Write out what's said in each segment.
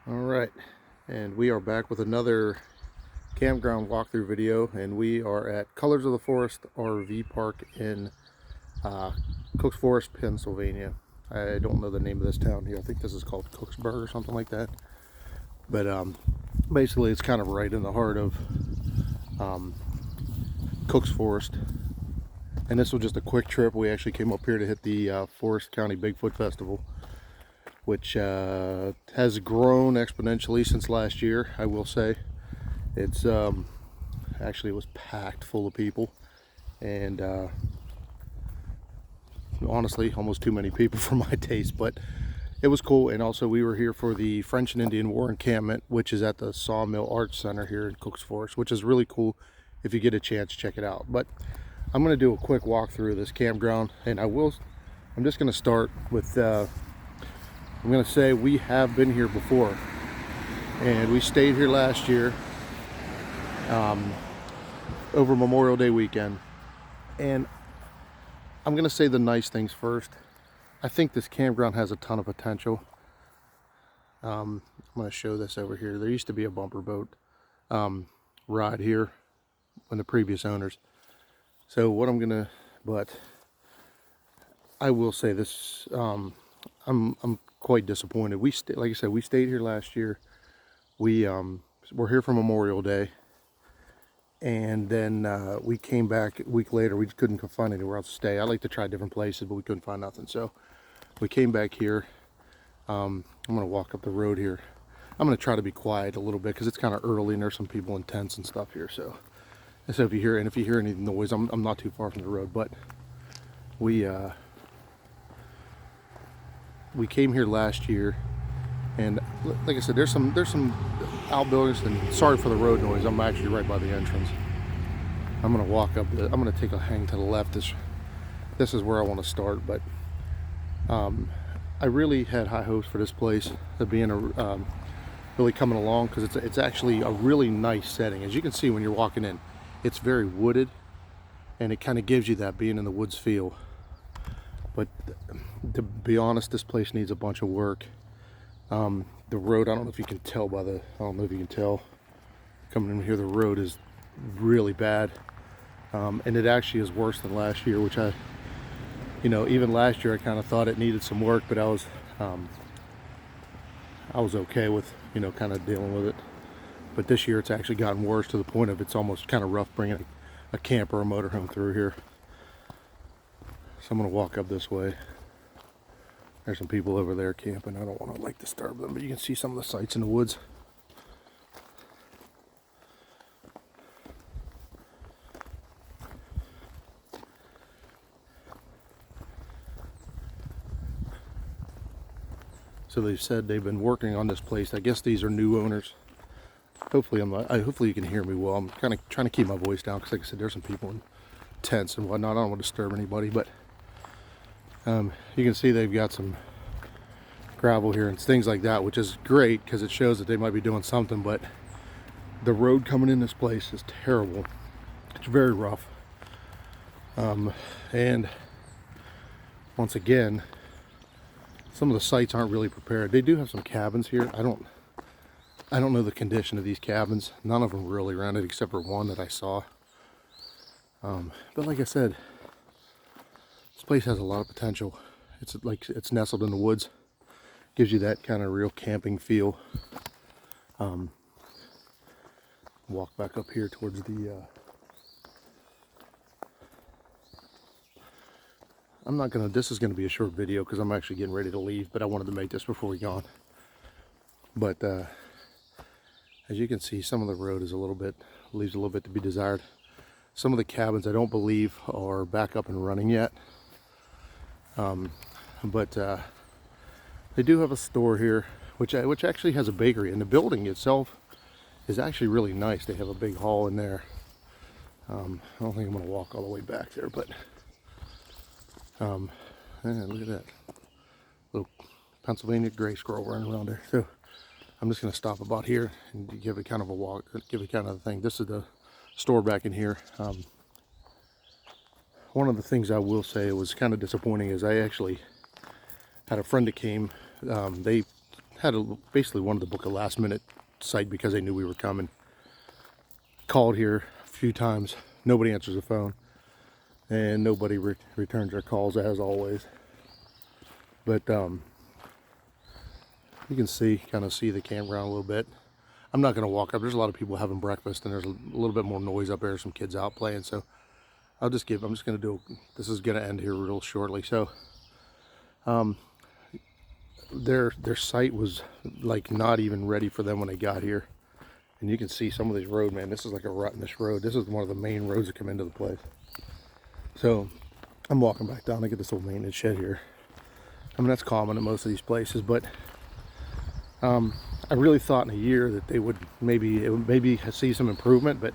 All right, and we are back with another campground walkthrough video, and we are at Colors of the Forest RV Park in Coook Forsst, Pennsylvania. I don't know the name of this town here. I think this is called Cooksburg or something like that. But basically, it's kind of right in the heart of Coook Forsst. And this was just a quick trip. We actually came up here to hit the Forest County Bigfoot Festival, which has grown exponentially since last year, I will say. It's actually, it was packed full of people, and honestly almost too many people for my taste, but it was cool. And also, we were here for the French and Indian War encampment, which is at the Sawmill Arts Center here in Coook Forsst, which is really cool. If you get a chance, check it out. But I'm going to do a quick walkthrough of this campground, and I'm just going to start with I'm going to say we have been here before, and we stayed here last year over Memorial Day weekend. And I'm going to say the nice things first. I think this campground has a ton of potential. I'm going to show this over here. There used to be a bumper boat ride here when the previous owners. So what I'm going to, but I will say this, I'm quite disappointed. Like I said, we stayed here last year. We were here for Memorial Day, and then we came back a week later. We just couldn't find anywhere else to stay. I like to try different places, but we couldn't find nothing. So we came back here. I'm gonna walk up the road here. I'm gonna try to be quiet a little bit because it's kind of early and there's some people in tents and stuff here. So if you hear any noise, I'm not too far from the road. But we came here last year, and like I said, there's some outbuildings, and sorry for the road noise. I'm actually right by the entrance. I'm gonna walk up. I'm gonna take a hang to the left. This is where I want to start. But I really had high hopes for this place of being really coming along, because it's actually a really nice setting. As you can see when you're walking in, it's very wooded, and it kind of gives you that being in the woods feel. But to be honest, this place needs a bunch of work. The road, I don't know if you can tell coming in here, the road is really bad. And it actually is worse than last year, which even last year I kind of thought it needed some work, but I was okay with, kind of dealing with it. But this year it's actually gotten worse to the point of it's almost kind of rough bringing a camper or a motorhome through here. So I'm going to walk up this way. There's some people over there camping. I don't want to disturb them, but you can see some of the sights in the woods. So they've said they've been working on this place. I guess these are new owners. Hopefully hopefully you can hear me well. I'm kind of trying to keep my voice down because, like I said, there's some people in tents and whatnot. I don't want to disturb anybody, but you can see they've got some gravel here and things like that, which is great because it shows that they might be doing something. But the road coming in this place is terrible. It's very rough. And once again, some of the sites aren't really prepared. They do have some cabins here. I don't know the condition of these cabins. None of them really rented except for one that I saw. But like I said, this place has a lot of potential. It's nestled in the woods. Gives you that kind of real camping feel. Walk back up here towards the this is gonna be a short video because I'm actually getting ready to leave, but I wanted to make this before we go on. But as you can see, some of the road is leaves a little bit to be desired. Some of the cabins I don't believe are back up and running yet. But they do have a store here, which actually has a bakery, and the building itself is actually really nice. They have a big hall in there. I don't think I'm going to walk all the way back there, but yeah, look at that little Pennsylvania gray squirrel running around there. So I'm just going to stop about here and give it kind of a walk, give it kind of a thing. This is the store back in here. One of the things I will say was kind of disappointing is I actually had a friend that came. They basically wanted to book a last minute site because they knew we were coming. Called here a few times, nobody answers the phone, and nobody returns their calls as always. But you can kind of see the campground a little bit. I'm not going to walk up. There's a lot of people having breakfast, and there's a little bit more noise up there. Some kids out playing, so I'm just going to do. This is going to end here real shortly. So, their site was like not even ready for them when they got here, and you can see some of these road, man. This is like a rut in this road. This is one of the main roads that come into the place. So, I'm walking back down to get this old maintenance shed here. I mean, that's common in most of these places, but I really thought in a year that they would maybe see some improvement, but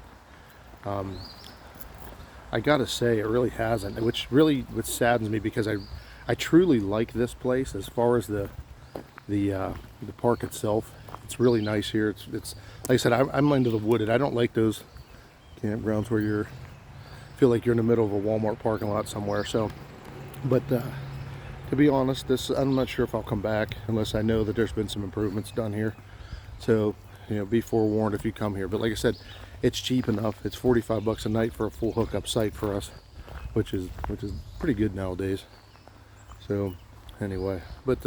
I gotta say it really hasn't, which saddens me, because I truly like this place. As far as the park itself, it's really nice here. It's like I said, I'm into the wooded. I don't like those campgrounds where you feel like you're in the middle of a Walmart parking lot somewhere. So, but to be honest, I'm not sure if I'll come back unless I know that there's been some improvements done here. So, be forewarned if you come here. But like I said, it's cheap enough. It's 45 bucks a night for a full hookup site for us, which is pretty good nowadays. So, anyway, but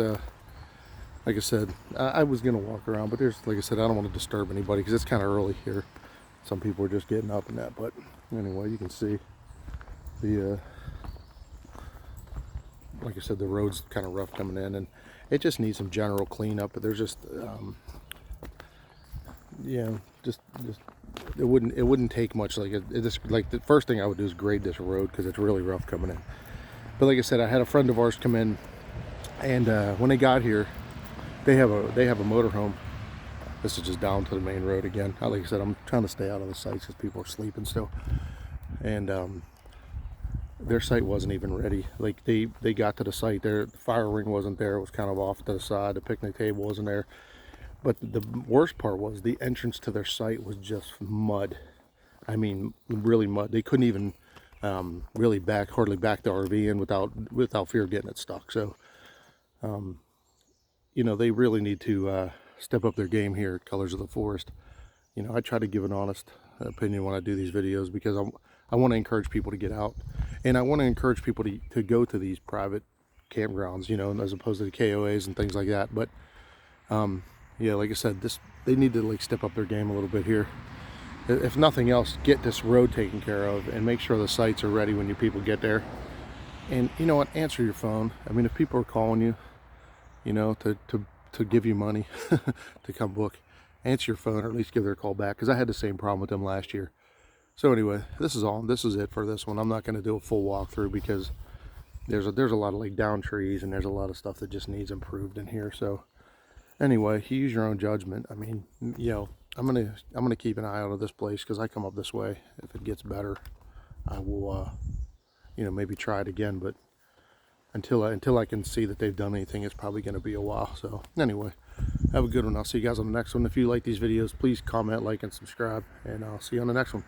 like I said, I was gonna walk around, but like I said, I don't want to disturb anybody because it's kind of early here. Some people are just getting up and that. But anyway, you can see the. Like I said, the road's kind of rough coming in, and it just needs some general cleanup. But there's just, it wouldn't take much. Like the first thing I would do is grade this road because it's really rough coming in. But like I said, I had a friend of ours come in, and when they got here, they have a motorhome. This is just down to the main road again. Like I said, I'm trying to stay out of the sites because people are sleeping still, and their site wasn't even ready. Like they got to the site, the fire ring wasn't there. It was kind of off to the side. The picnic table wasn't there. But the worst part was the entrance to their site was just mud. I mean, really mud. They couldn't even hardly back the RV in without fear of getting it stuck. So, they really need to step up their game here at Colors of the Forest. I try to give an honest opinion when I do these videos because I want to encourage people to get out, and I want to encourage people to go to these private campgrounds, as opposed to the KOAs and things like that. But like I said, they need to step up their game a little bit here. If nothing else, get this road taken care of and make sure the sites are ready when you people get there. And you know what? Answer your phone. I mean, if people are calling you, to give you money to come book, answer your phone or at least give their call back, because I had the same problem with them last year. So anyway, this is it for this one. I'm not going to do a full walkthrough because there's a lot of down trees and there's a lot of stuff that just needs improved in here. So anyway, you use your own judgment. I mean, I'm gonna keep an eye out of this place because I come up this way. If it gets better, I will maybe try it again. But until I can see that they've done anything, it's probably going to be a while. So anyway, have a good one. I'll see you guys on the next one. If you like these videos, please comment, like, and subscribe, and I'll see you on the next one.